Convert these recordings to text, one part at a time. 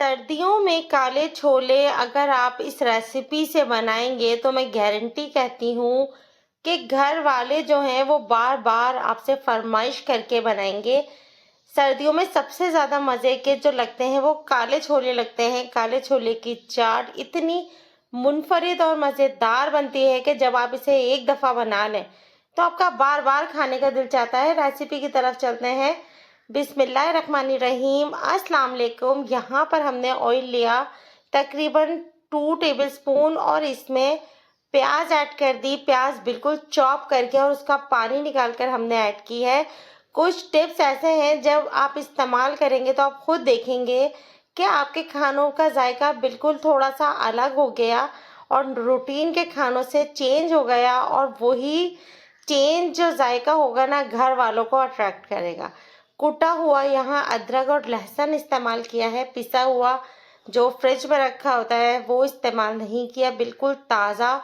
सर्दियों में काले छोले अगर आप इस रेसिपी से बनाएंगे तो मैं गारंटी कहती हूँ कि घर वाले जो हैं वो बार बार आपसे फरमाइश करके बनाएंगे। सर्दियों में सबसे ज़्यादा मज़े के जो लगते हैं वो काले छोले लगते हैं। काले छोले की चाट इतनी मुनफरिद और मज़ेदार बनती है कि जब आप इसे एक दफ़ा बना लें तो आपका बार बार खाने का दिल चाहता है। रेसिपी की तरफ चलते हैं। बिस्मिल्लाहिर्रहमानिर्रहीम। अस्सलाम वालेकुम। यहाँ पर हमने ऑयल लिया तकरीबन 2 टेबलस्पून और इसमें प्याज ऐड कर दी। प्याज बिल्कुल चॉप करके और उसका पानी निकाल कर हमने ऐड की है। कुछ टिप्स ऐसे हैं जब आप इस्तेमाल करेंगे तो आप खुद देखेंगे कि आपके खानों का जायका बिल्कुल थोड़ा सा अलग हो गया और रूटीन के खानों से चेंज हो गया, और वही चेंज जो जायका होगा ना घर वालों को अट्रैक्ट करेगा। कुटा हुआ यहाँ अदरक और लहसुन इस्तेमाल किया है। पिसा हुआ जो फ्रिज में रखा होता है वो इस्तेमाल नहीं किया, बिल्कुल ताज़ा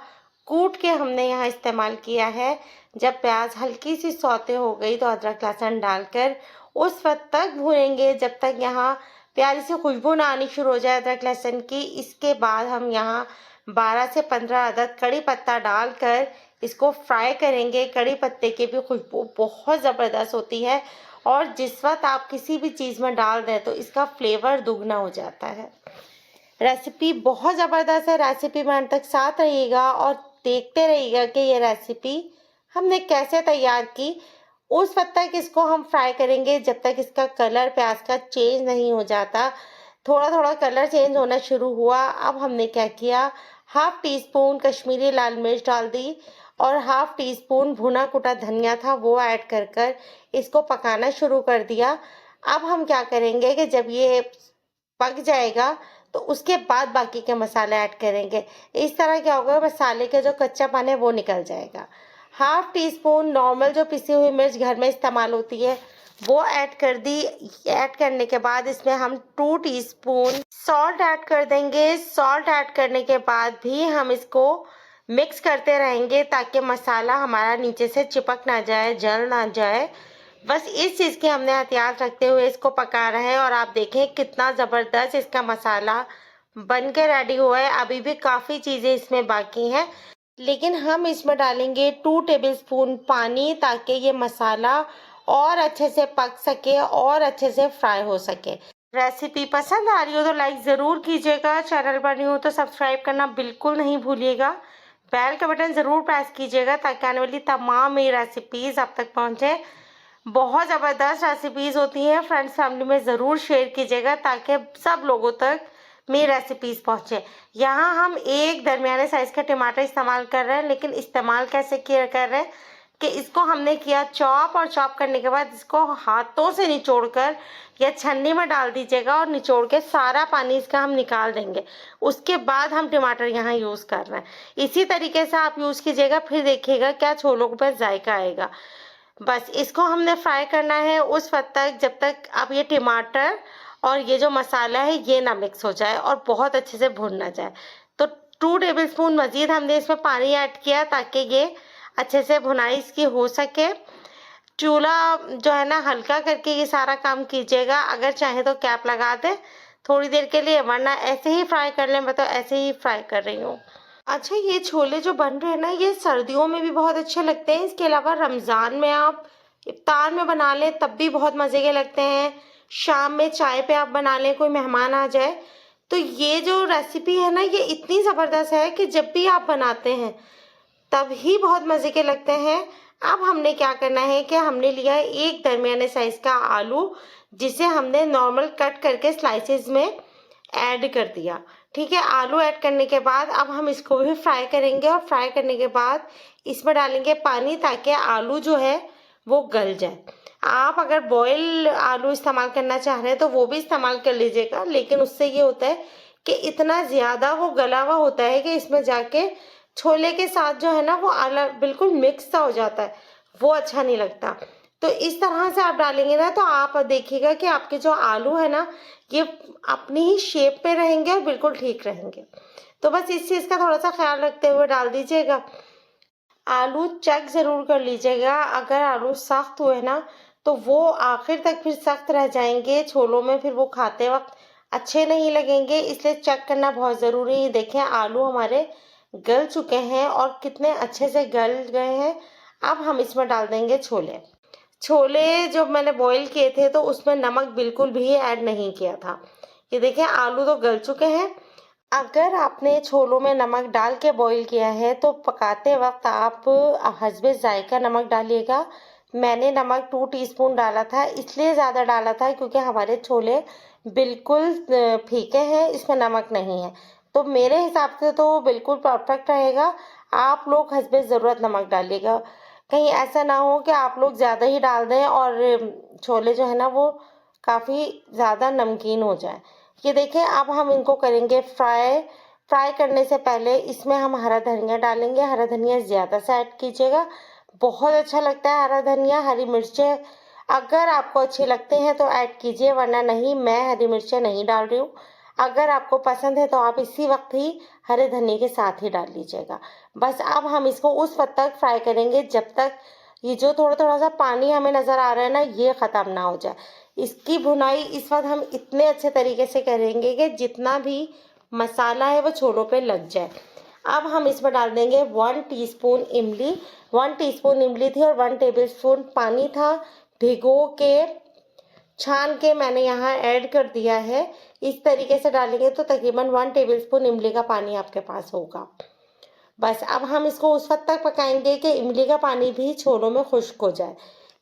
कूट के हमने यहाँ इस्तेमाल किया है। जब प्याज हल्की सी सौते हो गई तो अदरक लहसुन डालकर उस वक्त तक भूनेंगे जब तक यहाँ प्यारी सी खुशबू ना आनी शुरू हो जाए अदरक लहसुन की। इसके बाद हम यहाँ 12 से 15 अदद कड़ी पत्ता डालकर इसको फ्राई करेंगे। कड़ी पत्ते की भी खुशबू बहुत ज़बरदस्त होती है और जिस वक्त आप किसी भी चीज़ में डाल दें तो इसका फ्लेवर दुगना हो जाता है। रेसिपी बहुत ज़बरदस्त है। रेसिपी में अंत तक साथ रहिएगा और देखते रहिएगा कि ये रेसिपी हमने कैसे तैयार की। उस वक्त तक इसको हम फ्राई करेंगे जब तक इसका कलर प्याज का चेंज नहीं हो जाता। थोड़ा थोड़ा कलर चेंज होना शुरू हुआ। अब हमने क्या किया, 1/2 टीस्पून कश्मीरी लाल मिर्च डाल दी और 1/2 टीस्पून भुना कुटा धनिया था वो ऐड कर कर इसको पकाना शुरू कर दिया। अब हम क्या करेंगे कि जब ये पक जाएगा तो उसके बाद बाकी के मसाले ऐड करेंगे। इस तरह क्या होगा, मसाले का जो कच्चापन है वो निकल जाएगा। 1/2 टीस्पून नॉर्मल जो पिसी हुई मिर्च घर में इस्तेमाल होती है वो ऐड कर दी। ऐड करने के बाद इसमें हम 2 टीस्पून सॉल्ट ऐड कर देंगे। सॉल्ट ऐड करने के बाद भी हम इसको मिक्स करते रहेंगे ताकि मसाला हमारा नीचे से चिपक ना जाए, जल ना जाए। बस इस चीज़ की हमने एहतियात रखते हुए इसको पका रहे हैं और आप देखें कितना ज़बरदस्त इसका मसाला बन के रेडी हुआ है। अभी भी काफ़ी चीज़ें इसमें बाकी हैं, लेकिन हम इसमें डालेंगे 2 टेबलस्पून पानी ताकि ये मसाला और अच्छे से पक सके और अच्छे से फ्राई हो सके। रेसिपी पसंद आ रही हो तो लाइक ज़रूर कीजिएगा। चैनल पर न्यू हो तो सब्सक्राइब करना बिल्कुल नहीं भूलिएगा। बेल का बटन ज़रूर प्रेस कीजिएगा ताकि आने वाली तमाम मेरी रेसिपीज़ आप तक पहुँचे। बहुत ज़बरदस्त रेसिपीज़ होती हैं। फ्रेंड्स फैमिली में ज़रूर शेयर कीजिएगा ताकि सब लोगों तक मेरी रेसिपीज़ पहुँचे। यहाँ हम एक दरमियाने साइज़ का टमाटर इस्तेमाल कर रहे हैं, लेकिन इस्तेमाल कैसे किया कर रहे हैं कि इसको हमने किया चॉप, और चॉप करने के बाद इसको हाथों से निचोड़कर या छन्नी में डाल दीजिएगा और निचोड़ के सारा पानी इसका हम निकाल देंगे। उसके बाद हम टमाटर यहाँ यूज़ कर रहे हैं। इसी तरीके से आप यूज़ कीजिएगा, फिर देखिएगा क्या छोलों पर जायका आएगा। बस इसको हमने फ्राई करना है उस वक्त तक जब तक अब ये टमाटर और ये जो मसाला है ये ना मिक्स हो जाए और बहुत अच्छे से भुन ना जाए। तो 2 टेबलस्पून मज़ीद हमने इसमें पानी ऐड किया ताकि ये अच्छे से भुनाई इसकी हो सके। चूल्हा जो है ना हल्का करके ये सारा काम कीजिएगा। अगर चाहे तो कैप लगा दें थोड़ी देर के लिए, वरना ऐसे ही फ्राई कर लें। मैं तो ऐसे ही फ्राई कर रही हूँ। अच्छा, ये छोले जो बन रहे हैं ना ये सर्दियों में भी बहुत अच्छे लगते हैं। इसके अलावा रमज़ान में आप इफ्तार में बना लें तब भी बहुत मज़े के लगते हैं। शाम में चाय पे आप बना लें, कोई मेहमान आ जाए तो ये जो रेसिपी है ना ये इतनी ज़बरदस्त है कि जब भी आप बनाते हैं तब ही बहुत मज़े के लगते हैं। अब हमने क्या करना है कि हमने लिया है एक दरमियाने साइज़ का आलू, जिसे हमने नॉर्मल कट करके स्लाइसेस में ऐड कर दिया। ठीक है, आलू ऐड करने के बाद अब हम इसको भी फ्राई करेंगे और फ्राई करने के बाद इसमें डालेंगे पानी ताकि आलू जो है वो गल जाए। आप अगर बॉयल आलू इस्तेमाल करना चाह रहे हैं तो वो भी इस्तेमाल कर लीजिएगा, लेकिन उससे ये होता है कि इतना ज़्यादा वो गला हुआ होता है कि इसमें जाके छोले के साथ जो है ना वो अलग बिल्कुल मिक्स सा हो जाता है, वो अच्छा नहीं लगता। तो इस तरह से आप डालेंगे ना तो आप देखिएगा कि आपके जो आलू है ना ये अपनी ही शेप पे रहेंगे और बिल्कुल ठीक रहेंगे। तो बस इस चीज़ का थोड़ा सा ख्याल रखते हुए डाल दीजिएगा। आलू चेक ज़रूर कर लीजिएगा। अगर आलू सख्त हुए ना तो वो आखिर तक फिर सख्त रह जाएंगे छोलों में, फिर वो खाते वक्त अच्छे नहीं लगेंगे, इसलिए चेक करना बहुत ज़रूरी है। देखें आलू हमारे गल चुके हैं और कितने अच्छे से गल गए हैं। अब हम इसमें डाल देंगे छोले। छोले जो मैंने बॉईल किए थे तो उसमें नमक बिल्कुल भी ऐड नहीं किया था। ये देखिए आलू तो गल चुके हैं। अगर आपने छोलों में नमक डाल के बॉईल किया है तो पकाते वक्त आप हस्बे जायका नमक डालिएगा। मैंने नमक 2 टीस्पून डाला था, इसलिए ज़्यादा डाला था क्योंकि हमारे छोले बिल्कुल फीके हैं, इसमें नमक नहीं है। तो मेरे हिसाब से तो बिल्कुल परफेक्ट रहेगा। आप लोग हस्बे ज़रूरत नमक डालिएगा। कहीं ऐसा ना हो कि आप लोग ज़्यादा ही डाल दें और छोले जो है ना वो काफ़ी ज़्यादा नमकीन हो जाए। ये देखिए अब हम इनको करेंगे फ्राई। फ्राई करने से पहले इसमें हम हरा धनिया डालेंगे। हरा धनिया ज़्यादा से ऐड कीजिएगा, बहुत अच्छा लगता है हरा धनिया। हरी मिर्चें अगर आपको अच्छे लगते हैं तो ऐड कीजिए, वरना नहीं। मैं हरी मिर्चें नहीं डाल रही हूँ। अगर आपको पसंद है तो आप इसी वक्त ही हरे धनिया के साथ ही डाल लीजिएगा। बस अब हम इसको उस वक्त तक फ्राई करेंगे जब तक ये जो थोड़ा थोड़ा सा पानी हमें नज़र आ रहा है ना, ये ख़त्म ना हो जाए। इसकी भुनाई इस वक्त हम इतने अच्छे तरीके से करेंगे कि जितना भी मसाला है वो छोलों पे लग जाए। अब हम इसमें डाल देंगे 1 टीस्पून इमली। 1 टीस्पून इमली थी और 1 टेबलस्पून पानी था। भिगो के छान के मैंने यहाँ ऐड कर दिया है। इस तरीके से डालेंगे तो तकरीबन 1 टेबलस्पून इमली का पानी आपके पास होगा। बस अब हम इसको उस वक्त तक पकाएंगे कि इमली का पानी भी छोलों में खुश्क हो जाए।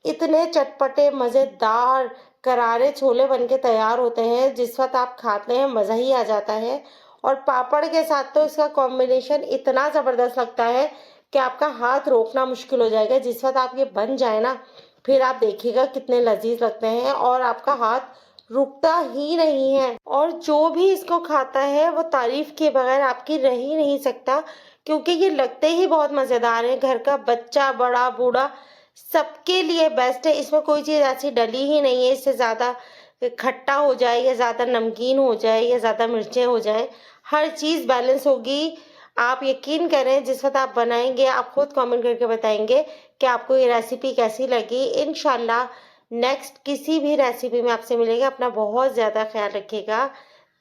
इतने चटपटे मज़ेदार करारे छोले बनके तैयार होते हैं, जिस वक्त आप खाते हैं मज़ा ही आ जाता है। और पापड़ के साथ तो इसका कॉम्बिनेशन इतना ज़बरदस्त लगता है कि आपका हाथ रोकना मुश्किल हो जाएगा। जिस वक्त आप ये बन जाए ना, फिर आप देखिएगा कितने लजीज लगते हैं और आपका हाथ रुकता ही नहीं है। और जो भी इसको खाता है वो तारीफ के बगैर आपकी रह ही नहीं सकता, क्योंकि ये लगते ही बहुत मज़ेदार हैं। घर का बच्चा बड़ा बूढ़ा सबके लिए बेस्ट है। इसमें कोई चीज़ ऐसी डली ही नहीं है, इससे ज़्यादा खट्टा हो जाए या ज़्यादा नमकीन हो जाए या ज़्यादा मिर्चें हो जाए, हर चीज़ बैलेंस होगी। आप यकीन करें जिस वक्त आप बनाएंगे आप खुद कमेंट करके बताएंगे कि आपको ये रेसिपी कैसी लगी। इंशाल्लाह नेक्स्ट किसी भी रेसिपी में आपसे मिलेगा। अपना बहुत ज़्यादा ख्याल रखिएगा।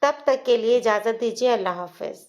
तब तक के लिए इजाज़त दीजिए। अल्लाह हाफ़िज़।